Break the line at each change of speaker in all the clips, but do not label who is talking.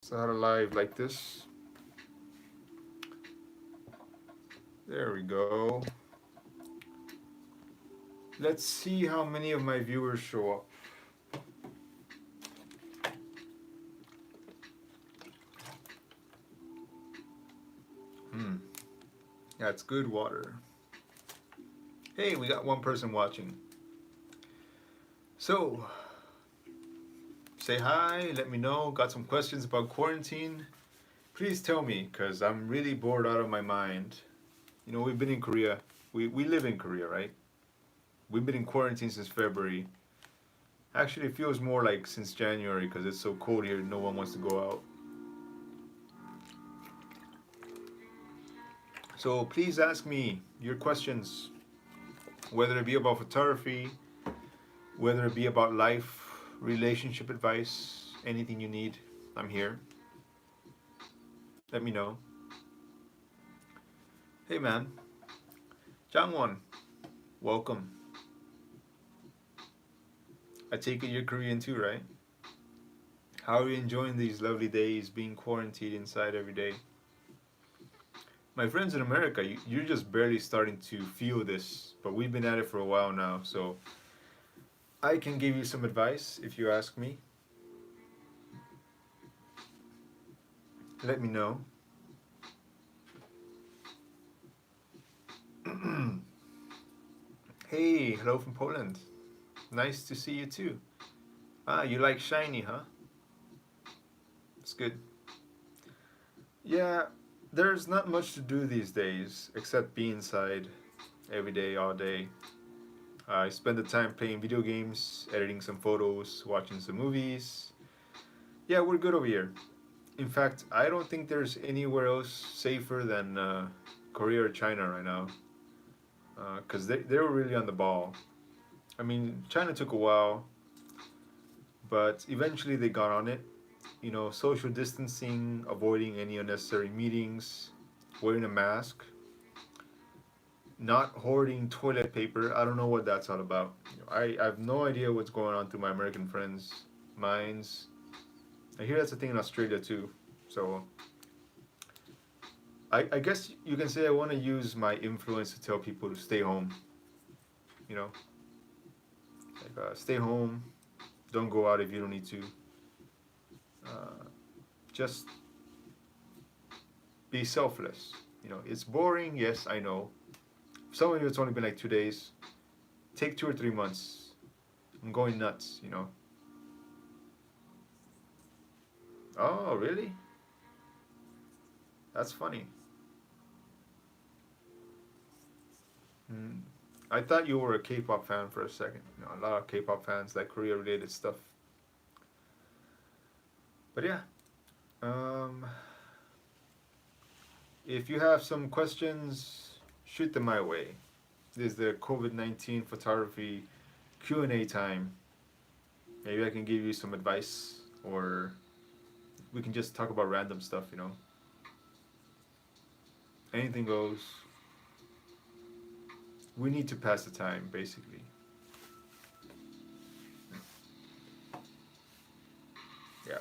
Start a live like this. There we go. Let's see how many of my viewers show up. Hmm, that's good water. Hey, we got one person watching. So, say hi, let me know. Got some questions about quarantine? Please tell me, because I'm really bored out of my mind. You know, we've been in Korea. We live in Korea, right? We've been in quarantine since February. Actually, it feels more like since January because it's so cold here, no one wants to go out. So please ask me your questions, whether it be about photography, whether it be about life, relationship advice, anything you need, I'm here. Let me know. Hey man, Jangwon, welcome. I take it you're Korean too, right? How are you enjoying these lovely days being quarantined inside every day? My friends in America, you're just barely starting to feel this, but we've been at it for a while now, so I can give you some advice if you ask me. Let me know. Hey, hello from Poland. Nice to see you too. Ah, you like shiny, huh? It's good. Yeah, there's not much to do these days except be inside every day, all day. I spend the time playing video games, editing some photos, watching some movies. Yeah, we're good over here. In fact, I don't think there's anywhere else safer than Korea or China right now, because they were really on the ball. I mean, China took a while, but eventually they got on it. You know, social distancing, avoiding any unnecessary meetings, wearing a mask, not hoarding toilet paper. I don't know what that's all about. I have no idea what's going on through my American friends' minds. I hear that's a thing in Australia too. So I guess you can say I want to use my influence to tell people to stay home. You know, like stay home, don't go out if you don't need to. Uh, just be selfless. You know, it's boring. Yes, I know. Some of you it's only been like 2 days. Take 2 or 3 months. I'm going nuts. You know. Oh, really? That's funny. Hmm. I thought you were a K-pop fan for a second. You know, a lot of K-pop fans like Korea-related stuff. But yeah, um, if you have some questions, shoot them my way. This is the COVID-19 photography Q&A time. Maybe I can give you some advice, or we can just talk about random stuff. You know, anything goes. We need to pass the time, basically. Yeah.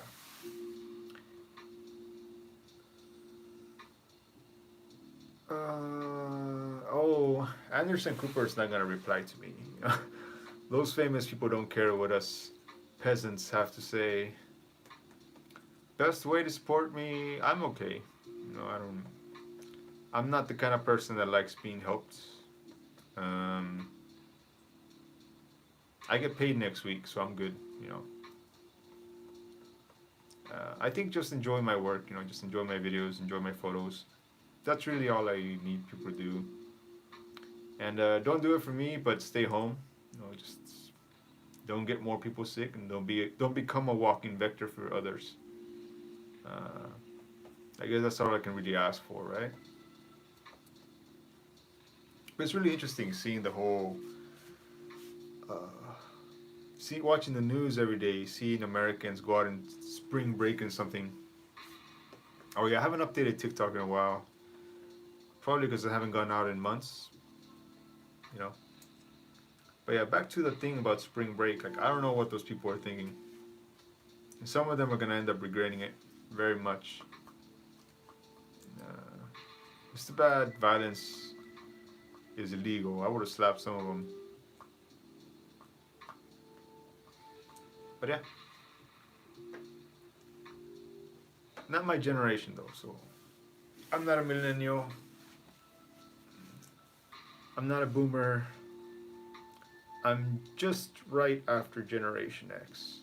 Oh, Anderson Cooper is not gonna reply to me. You know? Those famous people don't care what us peasants have to say. Best way to support me, I'm okay. You know, I don't. I'm not the kind of person that likes being helped. Um, I get paid next week, so I'm good. You know. I think just enjoy my work. You know, just enjoy my videos, enjoy my photos. That's really all I need people to do. And don't do it for me, but stay home. You know, just don't get more people sick, and don't become a walking vector for others. Uh, I guess that's all I can really ask for, right? But it's really interesting seeing the whole, uh, watching the news every day, seeing Americans go out and spring break and something. Oh yeah, I haven't updated TikTok in a while. Probably because I haven't gone out in months, you know. But yeah, back to the thing about spring break. Like I don't know what those people are thinking. Some of them are gonna end up regretting it. very much. Uh, it's too bad violence is illegal. I would have slapped some of them. But yeah, not my generation though. So I'm not a millennial. I'm not a boomer. I'm just right after Generation X.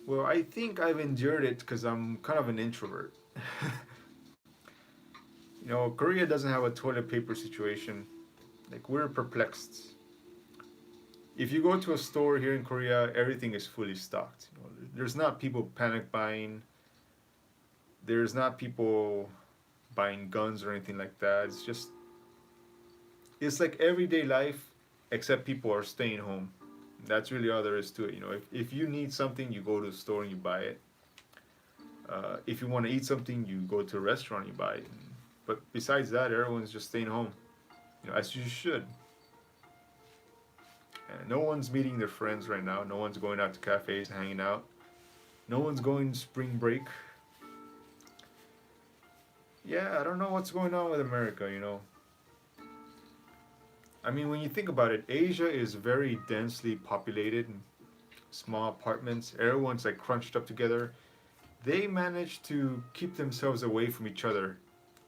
Well, I think I've endured it because I'm kind of an introvert. Korea doesn't have a toilet paper situation. Like, we're perplexed. If you go to a store here in Korea, everything is fully stocked. There's not people panic buying. There's not people buying guns or anything like that. It's like everyday life, except people are staying home. That's really all there is to it. If you need something, you go to the store and you buy it. If you want to eat something, you go to a restaurant, you buy it. But besides that, everyone's just staying home, as you should. And no one's meeting their friends right now. No one's going out to cafes, hanging out. No one's going spring break. Yeah, I don't know what's going on with America. I mean, when you think about it, Asia is very densely populated, small apartments. Everyone's like crunched up together. They manage to keep themselves away from each other.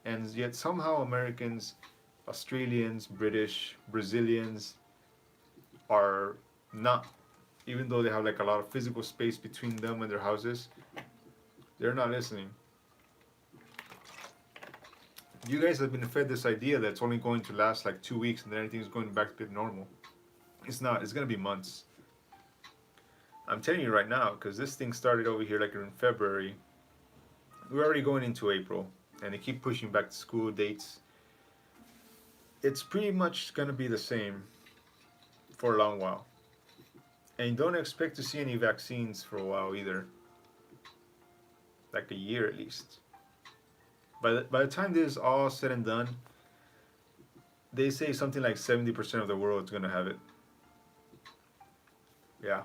And yet somehow Americans, Australians, British, Brazilians are not. Even though they have like a lot of physical space between them and their houses, they're not listening. You guys have been fed this idea that it's only going to last like 2 weeks and then everything's going back to normal. It's not. It's going to be months. I'm telling you right now, because this thing started over here like in February. We're already going into April, and they keep pushing back the school dates. It's pretty much going to be the same for a long while. And don't expect to see any vaccines for a while either. Like a year at least. By the time this is all said and done, they say something like 70% of the world is going to have it. Yeah.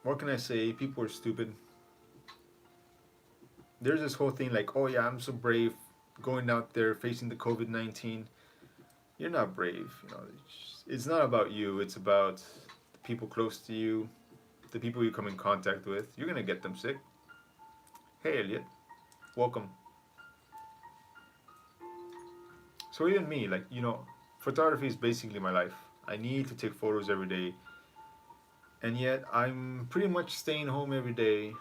What can I say? People are stupid. There's this whole thing like, oh yeah, I'm so brave going out there facing the COVID-19. You're not brave. It's not about you. It's about the people close to you, the people you come in contact with. You're going to get them sick. Hey, Elliot. Welcome. So even me, photography is basically my life. I need to take photos every day. And yet I'm pretty much staying home every day.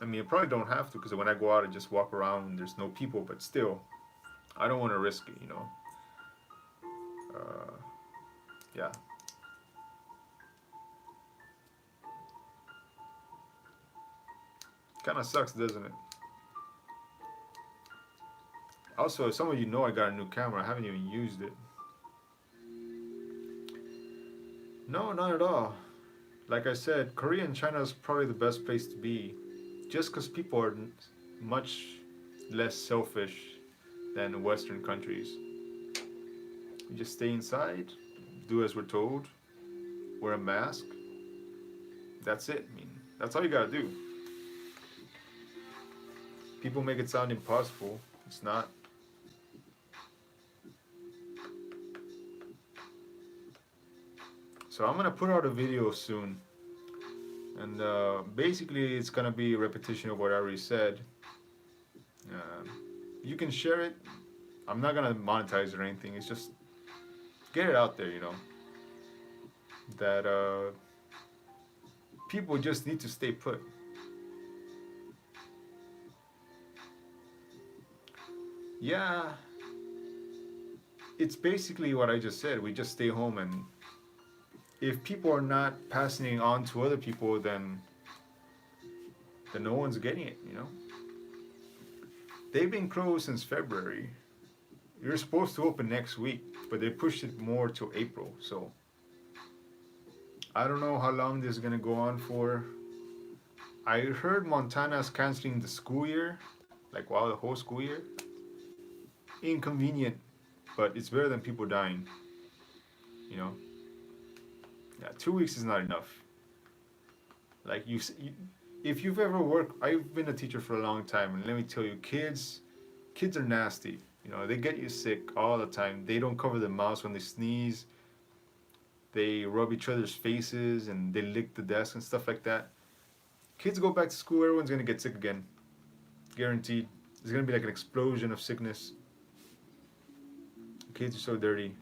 I mean, I probably don't have to, because when I go out, I just walk around and there's no people, but still, I don't want to risk it, Yeah. Kind of sucks, doesn't it? Also, as some of you know, I got a new camera. I haven't even used it. No, not at all. Like I said, Korea and China is probably the best place to be. Just because people are much less selfish than Western countries. You just stay inside, do as we're told, wear a mask. That's it. I mean, that's all you gotta do. People make it sound impossible. It's not. So I'm gonna put out a video soon. And basically it's gonna be a repetition of what I already said. You can share it. I'm not gonna monetize or anything. It's just get it out there, that people just need to stay put. Yeah, it's basically what I just said. We just stay home, and if people are not passing it on to other people, then no one's getting it, They've been closed since February. You're supposed to open next week, but they pushed it more to April, so I don't know how long this is gonna go on for. I heard Montana's canceling the school year, the whole school year. inconvenient, but it's better than people dying. You know, yeah, 2 weeks is not enough. Like if you've ever worked, I've been a teacher for a long time, and let me tell you, kids are nasty. You know, they get you sick all the time. They don't cover their mouths when they sneeze. They rub each other's faces and they lick the desk and stuff like that. Kids go back to school, everyone's gonna get sick again, guaranteed. There's gonna be like an explosion of sickness. Kids are so dirty.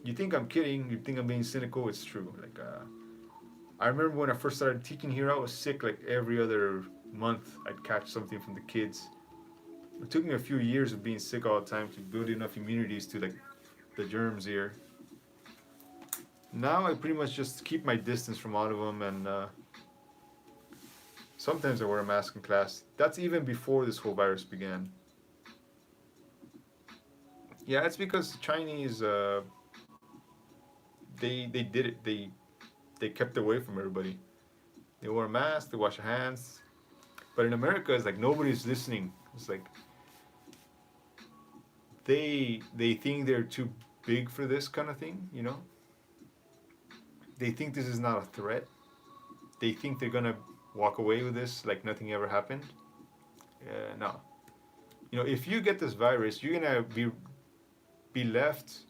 You think I'm kidding? You think I'm being cynical? It's true. Like, I remember when I first started teaching here, I was sick like every other month. I'd catch something from the kids. It took me a few years of being sick all the time to build enough immunities to like the germs here. Now I pretty much just keep my distance from all of them, and sometimes I wear a mask in class. That's even before this whole virus began. Yeah, it's because the Chinese they did it. They kept away from everybody. They wore a mask. They wash their hands. But in America, it's like nobody's listening. It's like they think they're too big for this kind of thing. You know. They think this is not a threat. They think they're gonna walk away with this like nothing ever happened. No. You know, if you get this virus, you're gonna be left.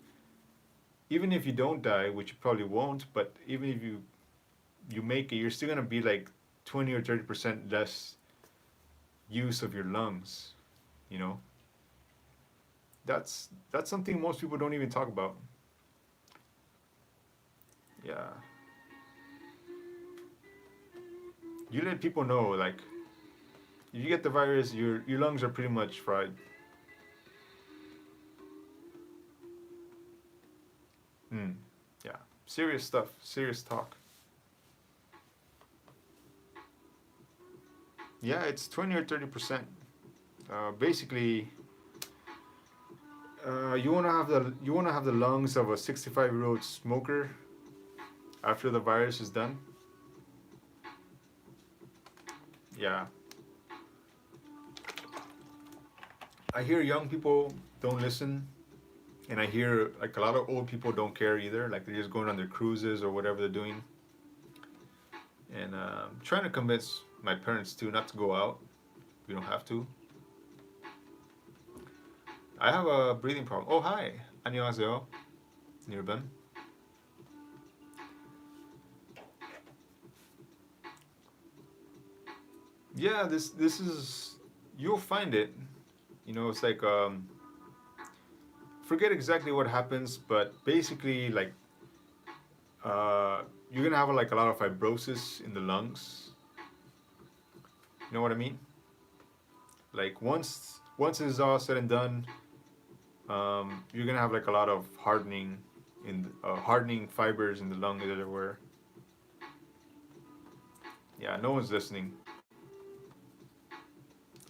Even if you don't die, which you probably won't, but even if you make it, you're still gonna be like 20 or 30% less use of your lungs. You know, that's something most people don't even talk about. Yeah, you let people know like if you get the virus, your lungs are pretty much fried. Hmm. Yeah, serious stuff, serious talk. Yeah, it's 20 or 30%. Basically, you wanna have the lungs of a 65-year-old smoker after the virus is done. Yeah, I hear young people don't listen, and I hear like a lot of old people don't care either. Like they're just going on their cruises or whatever they're doing. And I'm trying to convince my parents too not to go out. We don't have to. I have a breathing problem. Oh hi, 안녕하세요, 여러분. Yeah, this is you'll find it. You know, it's like forget exactly what happens, but basically like you're gonna have like a lot of fibrosis in the lungs. You know what I mean? Like once it's all said and done, you're gonna have like a lot of hardening fibers in the lungs everywhere. Yeah, no one's listening.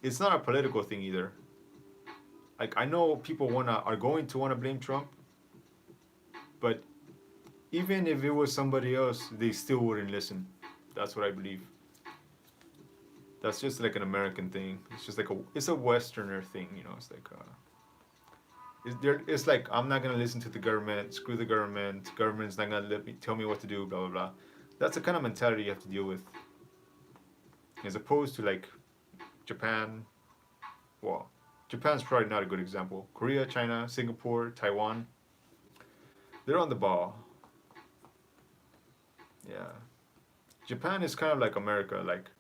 It's not a political thing either. Like I know people are going to wanna blame Trump, but even if it was somebody else, they still wouldn't listen. That's what I believe. That's just like an American thing. It's just like it's a Westerner thing, you know. It's like it's like I'm not gonna listen to the government. Screw the government. Government's not gonna tell me what to do. Blah blah blah. That's the kind of mentality you have to deal with, as opposed to like Japan. Well, Japan's probably not a good example. Korea, China, Singapore, Taiwan. They're on the ball. Yeah. Japan is kind of like America. Like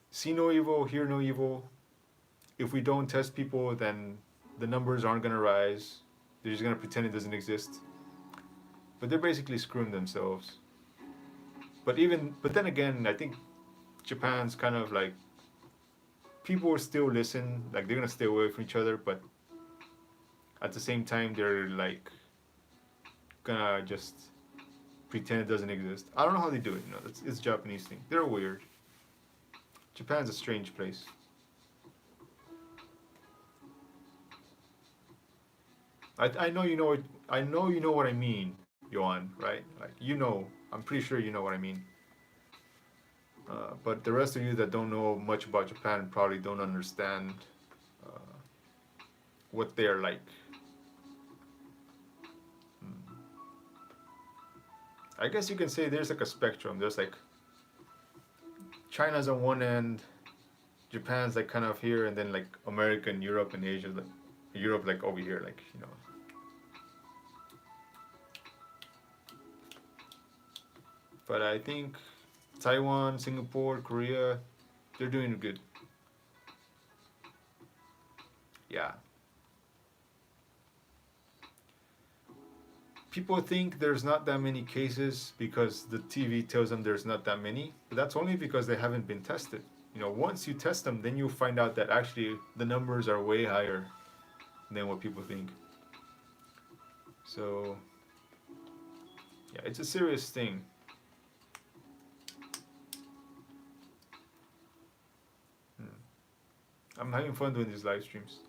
see no evil, hear no evil. If we don't test people, then the numbers aren't gonna rise. They're just gonna pretend it doesn't exist. But they're basically screwing themselves. But then again, I think Japan's kind of like people will still listen. Like they're gonna stay away from each other, but at the same time, they're like gonna just pretend it doesn't exist. I don't know how they do it. You know, it's a Japanese thing. They're weird. Japan's a strange place. I know you know it. I know you know what I mean, Johan. Right? Like you know. I'm pretty sure you know what I mean. But the rest of you that don't know much about Japan probably don't understand uh, what they're like. Hmm. I guess you can say there's like a spectrum. There's like China's on one end, Japan's like kind of here, and then like America and Europe and Asia, like Europe like over here, like you know. But I think Taiwan, Singapore, Korea, they're doing good. Yeah. People think there's not that many cases because the TV tells them there's not that many, but that's only because they haven't been tested. You know, once you test them, then you'll find out that actually the numbers are way higher than what people think. So, yeah, it's a serious thing. Hmm. I'm having fun doing these live streams.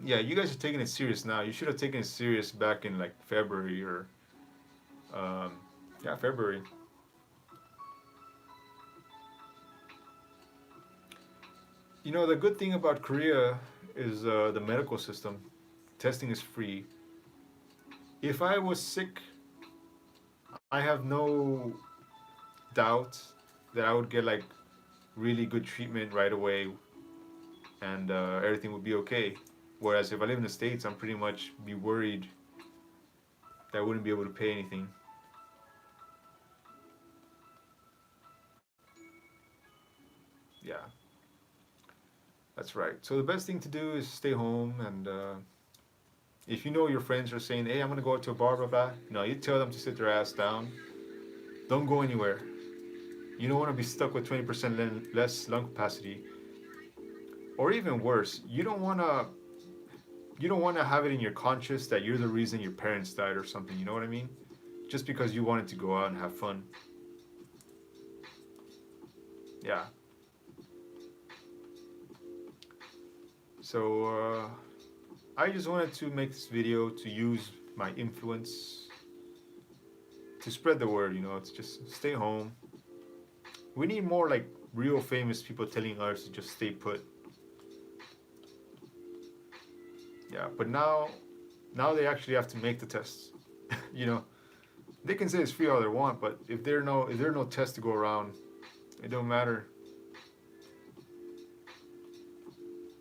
Yeah, you guys are taking it serious now. You should have taken it serious back in like February or, um, yeah, February. You know, the good thing about Korea is the medical system. Testing is free. If I was sick, I have no doubt that I would get like really good treatment right away and everything would be okay. Whereas if I live in the States, I'm pretty much be worried that I wouldn't be able to pay anything. Yeah, that's right. So the best thing to do is stay home and if you know your friends are saying, hey, I'm gonna go out to a bar, blah, blah, you tell them to sit their ass down. Don't go anywhere. You don't want to be stuck with 20% less lung capacity. Or even worse, you don't want to have it in your conscience that you're the reason your parents died or something, you know what I mean? Just because you wanted to go out and have fun. Yeah. So I just wanted to make this video to use my influence to spread the word, to just stay home. We need more like real famous people telling us to just stay put. Yeah, but now they actually have to make the tests. you know, they can say it's free all they want, but if there are no tests to go around, it don't matter.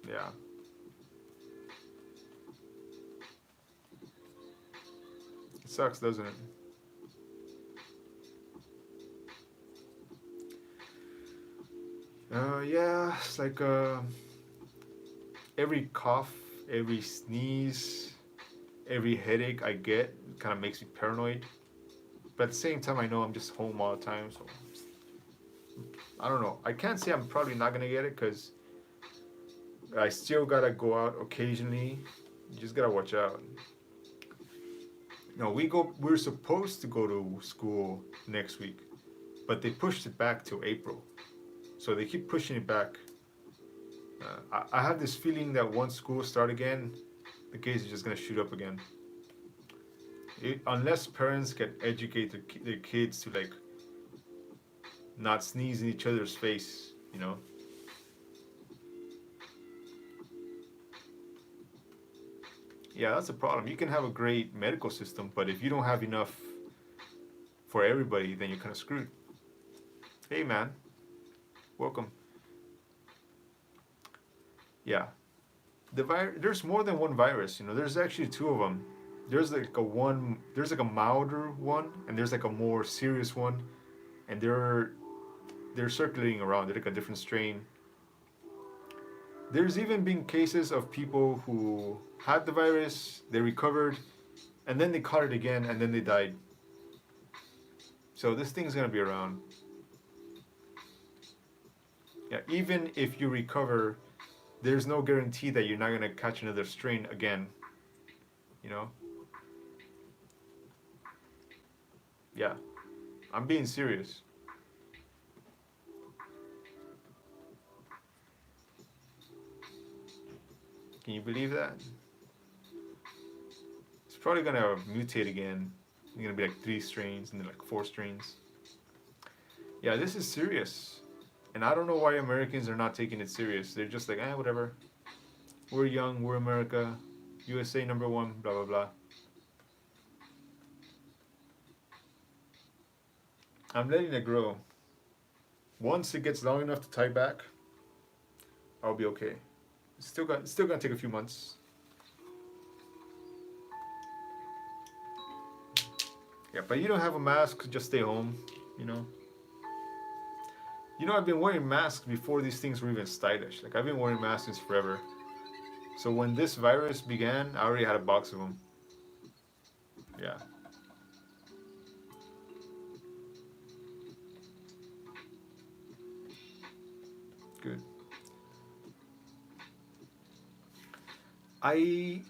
Yeah. It sucks, doesn't it? Yeah, it's like every cough, every sneeze, every headache I get kind of makes me paranoid. But at the same time, I know I'm just home all the time, so I don't know. I can't say I'm probably not gonna get it because I still gotta go out occasionally. You just gotta watch out. No, we're supposed to go to school next week, but they pushed it back till April. So they keep pushing it back. I have this feeling that once school start again, the case is just gonna shoot up again. Unless parents can educate their kids to like not sneeze in each other's face. Yeah, that's a problem. You can have a great medical system, but if you don't have enough for everybody, then you're kind of screwed. Hey, man, welcome. Yeah, there's more than one virus. There's actually two of them. There's like a milder one, and there's like a more serious one, and they're circulating around. They're like a different strain. There's even been cases of people who had the virus, they recovered, and then they caught it again, and then they died. So this thing's gonna be around. Yeah, even if you recover, there's no guarantee that you're not gonna catch another strain again. You know? Yeah, I'm being serious. Can you believe that? It's probably gonna mutate again. It's gonna be like 3 strains and then like 4 strains. Yeah, this is serious. And I don't know why Americans are not taking it serious. They're just like, whatever. We're young, we're America, USA number one, blah, blah, blah. I'm letting it grow. Once it gets long enough to tie back, I'll be okay. It's still gonna take a few months. Yeah, but you don't have a mask, just stay home, you know. I've been wearing masks before these things were even stylish. Like, I've been wearing masks since forever. So when this virus began, I already had a box of them. Yeah. Good. I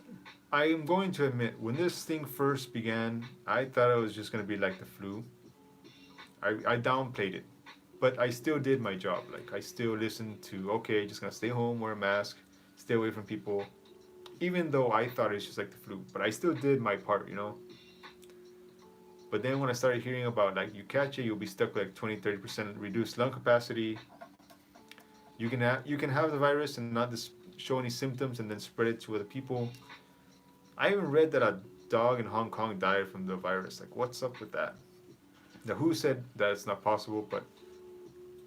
I am going to admit, when this thing first began, I thought it was just gonna be like the flu. I downplayed it, but I still did my job. Like, I still listened to, okay, just gonna stay home, wear a mask, stay away from people. Even though I thought it's just like the flu, but I still did my part, you know. But then when I started hearing about, like, you catch it, you'll be stuck with like 20-30% reduced lung capacity. You can have the virus and not show any symptoms and then spread it to other people. I even read that a dog in Hong Kong died from the virus. Like, what's up with that? The WHO said that it's not possible, but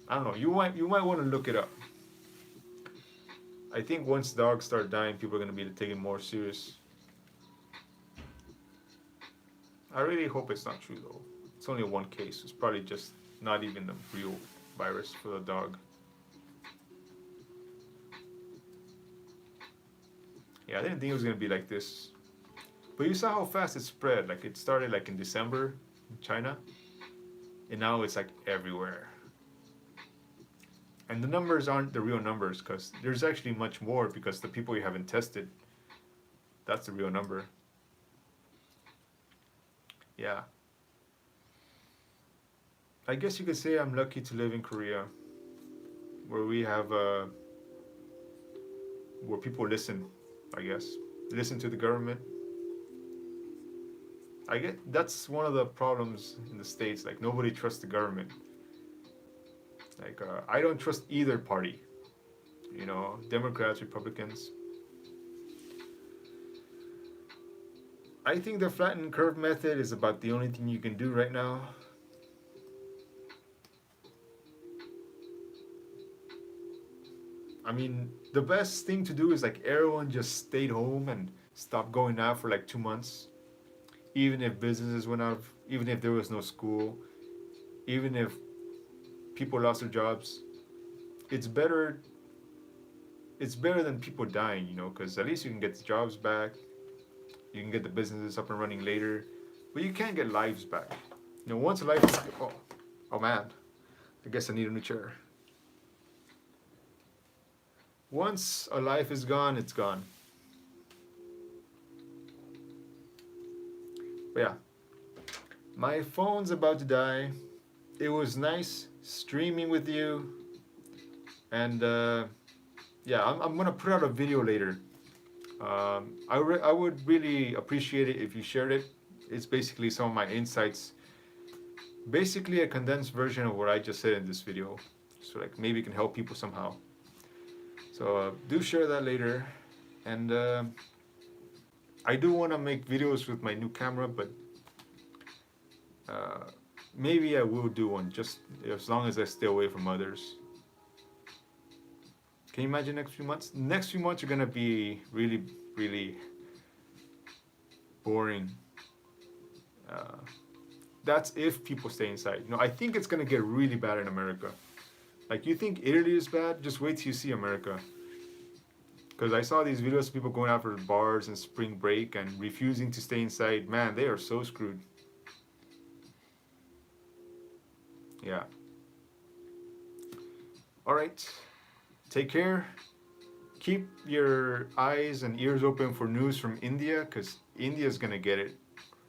I don't know. You might want to look it up. I think once dogs start dying, people are going to be taken more serious. I really hope it's not true though. It's only one case. It's probably just not even the real virus for the dog. Yeah, I didn't think it was going to be like this. But you saw how fast it spread. Like, it started like in December in China, and now it's like everywhere. And the numbers aren't the real numbers, because there's actually much more, because the people you haven't tested, that's the real number. Yeah. I guess you could say I'm lucky to live in Korea, where we have where people listen, I guess. Listen to the government. I get that's one of the problems in the States. Like, nobody trusts the government. Like, I don't trust either party. Democrats, Republicans. I think the flattened curve method is about the only thing you can do right now. I mean, the best thing to do is, like, everyone just stayed home and stopped going out for like 2 months. Even if businesses went out, even if there was no school, even if people lost their jobs, it's better. It's better than people dying, because at least you can get the jobs back. You can get the businesses up and running later, but you can't get lives back. Once a life is, oh man, I guess I need a new chair. Once a life is gone, it's gone. But yeah, my phone's about to die. It was nice streaming with you, and yeah, I'm gonna put out a video later. I would really appreciate it if you shared it. It's basically some of my insights, basically a condensed version of what I just said in this video, so like maybe it can help people somehow. So do share that later, and I do want to make videos with my new camera, but maybe I will do one, just as long as I stay away from others. Can you imagine next few months? Next few months are gonna be really, really boring. That's if people stay inside. I think it's gonna get really bad in America. Like, you think Italy is bad? Just wait till you see America. Because I saw these videos of people going out for bars and spring break and refusing to stay inside. Man, they are so screwed. Yeah. All right. Take care. Keep your eyes and ears open for news from India, because India's gonna get it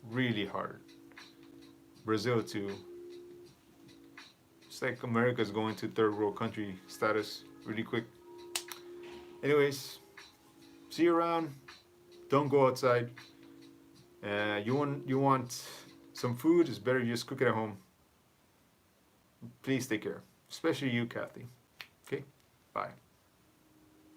really hard. Brazil too. It's like America's going to third world country status really quick. Anyways, see you around. Don't go outside. You want some food? It's better you just cook it at home. Please take care, especially you, Kathy. Okay, bye.